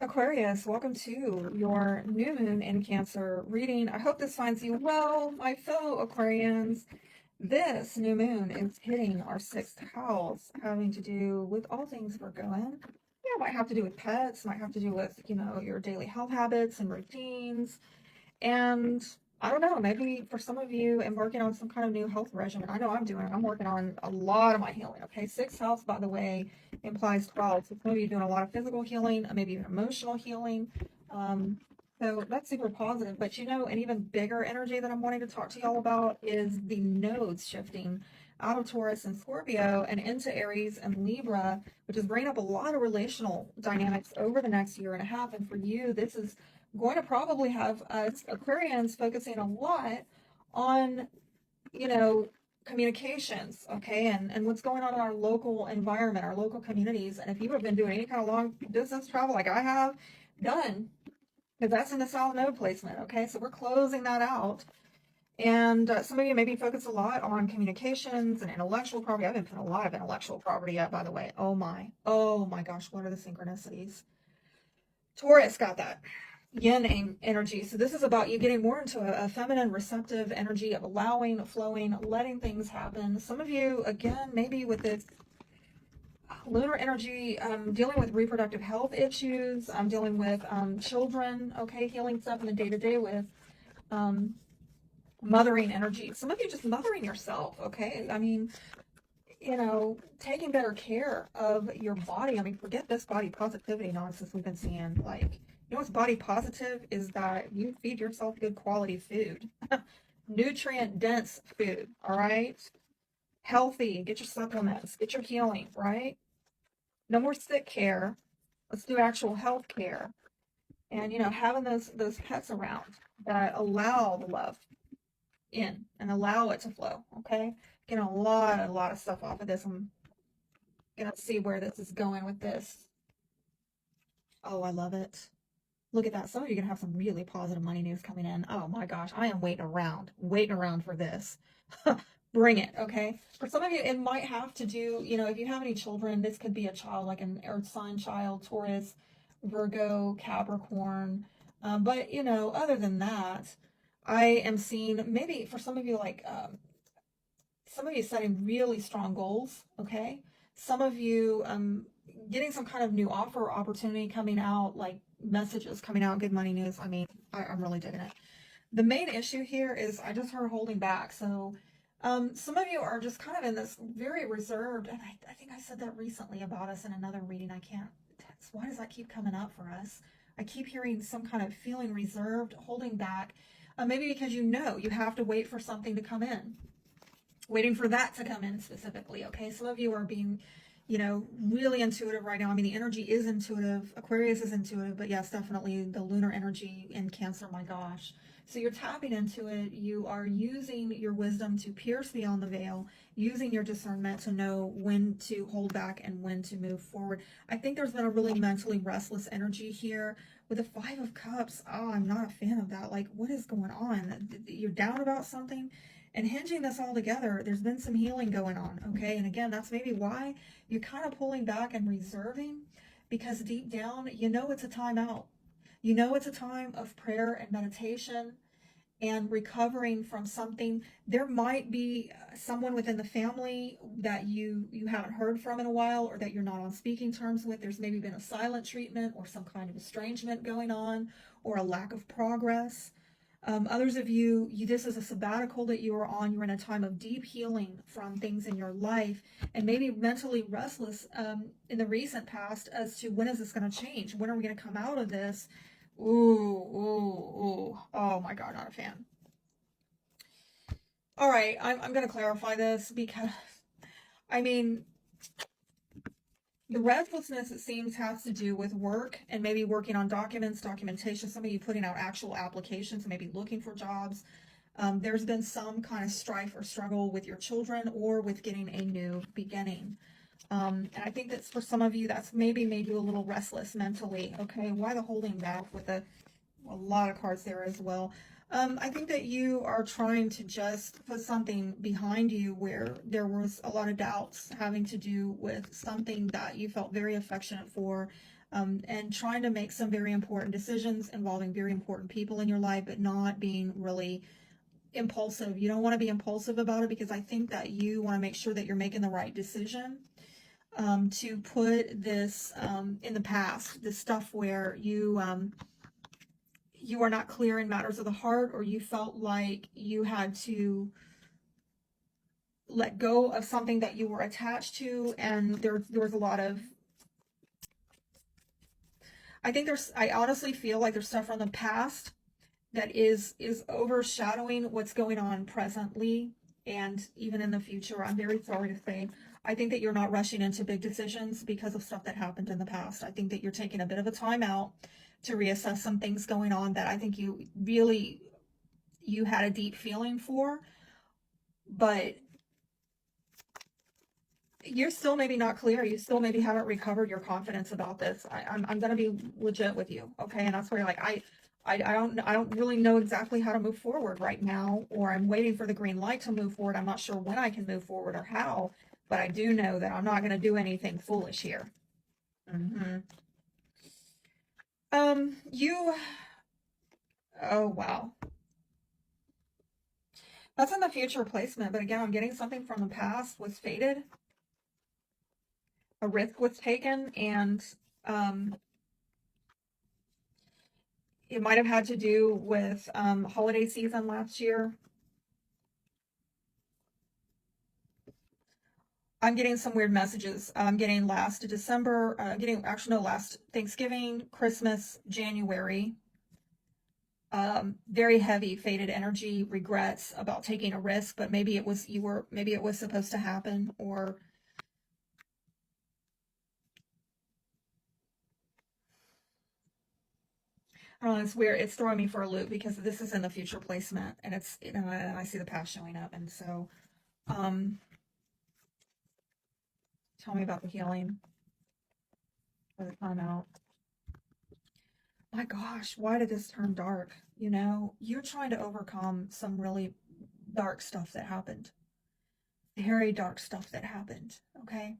Aquarius, welcome to your new moon in Cancer reading. I hope this finds you well, my fellow Aquarians. This new moon is hitting our sixth house, having to do with all things Virgoan. Yeah, might have to do with pets, might have to do with, your daily health habits and routines. And I don't know, maybe for some of you embarking on some kind of new health regimen. I know I'm doing it. I'm working on a lot of my healing. Okay. Sixth house, by the way, implies 12. So some of you doing a lot of physical healing, maybe even emotional healing. Um, so that's super positive. But an even bigger energy that I'm wanting to talk to y'all about is the nodes shifting out of Taurus and Scorpio and into Aries and Libra, which is bringing up a lot of relational dynamics over the next year and a half. And for you, this is going to probably have us Aquarians focusing a lot on, you know, communications, okay, and what's going on in our local environment, our local communities. And if you have been doing any kind of long distance travel like I have done, because that's in the South Node placement, okay, so we're closing that out. And some of you maybe focus a lot on communications and intellectual property. I've been putting a lot of intellectual property up, by the way. Oh my gosh, what are the synchronicities? Taurus got that yin energy. So this is about you getting more into a feminine, receptive energy of allowing, flowing, letting things happen. Some of you, again, maybe with this lunar energy, dealing with reproductive health issues. I'm dealing with children, okay, healing stuff in the day to day with um, mothering energy. Some of you just mothering yourself, okay? I mean, taking better care of your body. I mean, forget this body positivity nonsense we've been seeing. Like, what's body positive is that you feed yourself good quality food, nutrient dense food, all right? Healthy, get your supplements, get your healing, right? No more sick care. Let's do actual health care. And having those pets around that allow the love in and allow it to flow, okay? Getting a lot of stuff off of this. I'm gonna see where this is going with this. Oh, I love it. Look at that. Some of you are gonna have some really positive money news coming in. Oh my gosh, I am waiting around for this. Bring it, okay? For some of you, it might have to do, if you have any children, this could be a child like an earth sign child, Taurus, Virgo, Capricorn. But, other than that, I am seeing maybe for some of you, like some of you setting really strong goals, okay? Some of you getting some kind of new offer or opportunity coming out, like messages coming out, good money news. I mean, I'm really digging it. The main issue here is I just heard holding back. So some of you are just kind of in this very reserved, and I think I said that recently about us in another reading. I can't, why does that keep coming up for us? I keep hearing some kind of feeling reserved, holding back. Maybe because you have to wait for something to come in, waiting for that to come in specifically. Okay, some of you are being, really intuitive right now. I mean, the energy is intuitive. Aquarius is intuitive, but yes, definitely the lunar energy in Cancer. My gosh. So you're tapping into it. You are using your wisdom to pierce beyond the veil, using your discernment to know when to hold back and when to move forward. I think there's been a really mentally restless energy here with the Five of Cups. Oh, I'm not a fan of that. Like, what is going on? You're down about something? And hinging this all together, there's been some healing going on, okay? And again, that's maybe why you're kind of pulling back and reserving, because deep down, it's a time out. It's a time of prayer and meditation and recovering from something. There might be someone within the family that you haven't heard from in a while, or that you're not on speaking terms with. There's maybe been a silent treatment or some kind of estrangement going on, or a lack of progress. Others of you, this is a sabbatical that you are on. You're in a time of deep healing from things in your life, and maybe mentally restless in the recent past as to when is this going to change? When are we going to come out of this? Ooh, ooh, ooh. Oh my God, not a fan. All right, I'm going to clarify this because, I mean, the restlessness, it seems, has to do with work and maybe working on documentation. Some of you putting out actual applications, maybe looking for jobs. There's been some kind of strife or struggle with your children or with getting a new beginning. And I think that's for some of you, that's maybe made you a little restless mentally. Okay, why the holding back with a lot of cards there as well. I think that you are trying to just put something behind you where there was a lot of doubts having to do with something that you felt very affectionate for. and trying to make some very important decisions involving very important people in your life, but not being really impulsive. You don't want to be impulsive about it, because I think that you want to make sure that you're making the right decision. To put this in the past, this stuff where you are not clear in matters of the heart, or you felt like you had to let go of something that you were attached to, and there was a lot of, I honestly feel like there's stuff from the past that is overshadowing what's going on presently and even in the future. I'm very sorry to say. I think that you're not rushing into big decisions because of stuff that happened in the past. I think that you're taking a bit of a time out to reassess some things going on that I think you had a deep feeling for, but you're still maybe not clear. You still maybe haven't recovered your confidence about this. I'm going to be legit with you. Okay. And that's where you're like, I don't really know exactly how to move forward right now, or I'm waiting for the green light to move forward. I'm not sure when I can move forward or how, but I do know that I'm not going to do anything foolish here. Mm-hmm. Oh, wow. That's in the future placement, but again, I'm getting something from the past was fated. A risk was taken, and it might have had to do with holiday season last year. I'm getting some weird messages. I'm getting last December, last Thanksgiving, Christmas, January. Very heavy fated energy, regrets about taking a risk, but maybe it was supposed to happen, or I don't know, it's weird. It's throwing me for a loop because this is in the future placement, and it's, and I see the past showing up, and so, tell me about the healing for the time out. My gosh, why did this turn dark? You're trying to overcome some really dark stuff that happened. Very dark stuff that happened. Okay.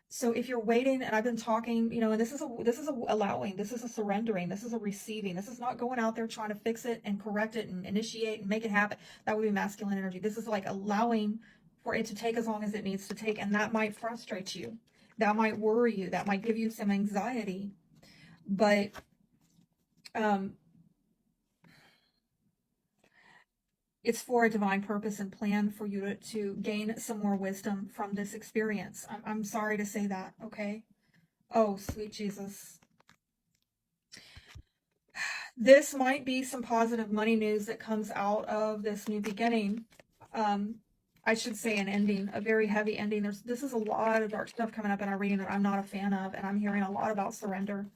So if you're waiting, and I've been talking, and this is a allowing, this is a surrendering, this is a receiving. This is not going out there trying to fix it and correct it and initiate and make it happen. That would be masculine energy. This is like allowing for it to take as long as it needs to take, and that might frustrate you. That might worry you. That might give you some anxiety. But it's for a divine purpose and plan for you to gain some more wisdom from this experience. I'm sorry to say that, okay? Oh, sweet Jesus. This might be some positive money news that comes out of this new beginning. I should say an ending, a very heavy ending. This is a lot of dark stuff coming up in our reading that I'm not a fan of, and I'm hearing a lot about surrender.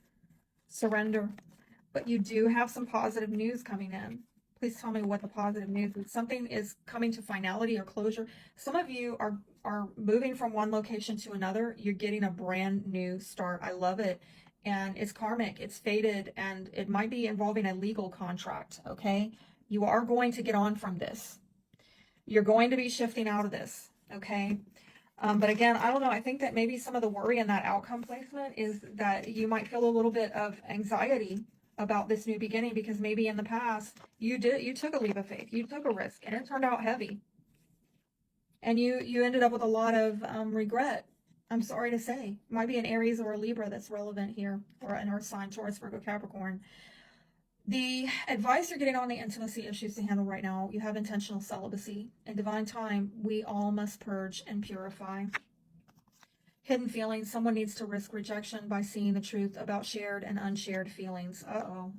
But you do have some positive news coming in. Please tell me what the positive news is. Something is coming to finality or closure. Some of you are moving from one location to another. You're getting a brand new start. I love it. And it's karmic, it's fated, and it might be involving a legal contract, okay? You are going to get on from this. You're going to be shifting out of this, okay? But again, I don't know. I think that maybe some of the worry in that outcome placement is that you might feel a little bit of anxiety about this new beginning, because maybe in the past you took a leap of faith, you took a risk, and it turned out heavy, and you ended up with a lot of regret. I'm sorry to say. Might be an Aries or a Libra that's relevant here, or an Earth sign, Taurus, Virgo, Capricorn. The advice you're getting on the intimacy issues to handle right now: you have intentional celibacy. In divine time, we all must purge and purify. Hidden feelings. Someone needs to risk rejection by seeing the truth about shared and unshared feelings. Uh-oh.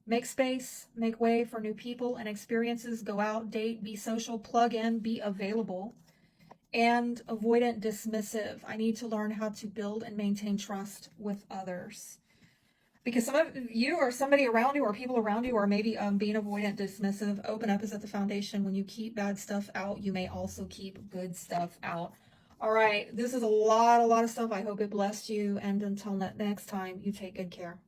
Make space, make way for new people and experiences. Go out, date, be social, plug in, be available. And avoidant, dismissive. I need to learn how to build and maintain trust with others. Because some of you, or somebody around you, or people around you, are maybe being avoidant, dismissive. Open up is at the foundation. When you keep bad stuff out, you may also keep good stuff out. All right, this is a lot of stuff. I hope it blessed you. And until next time, you take good care.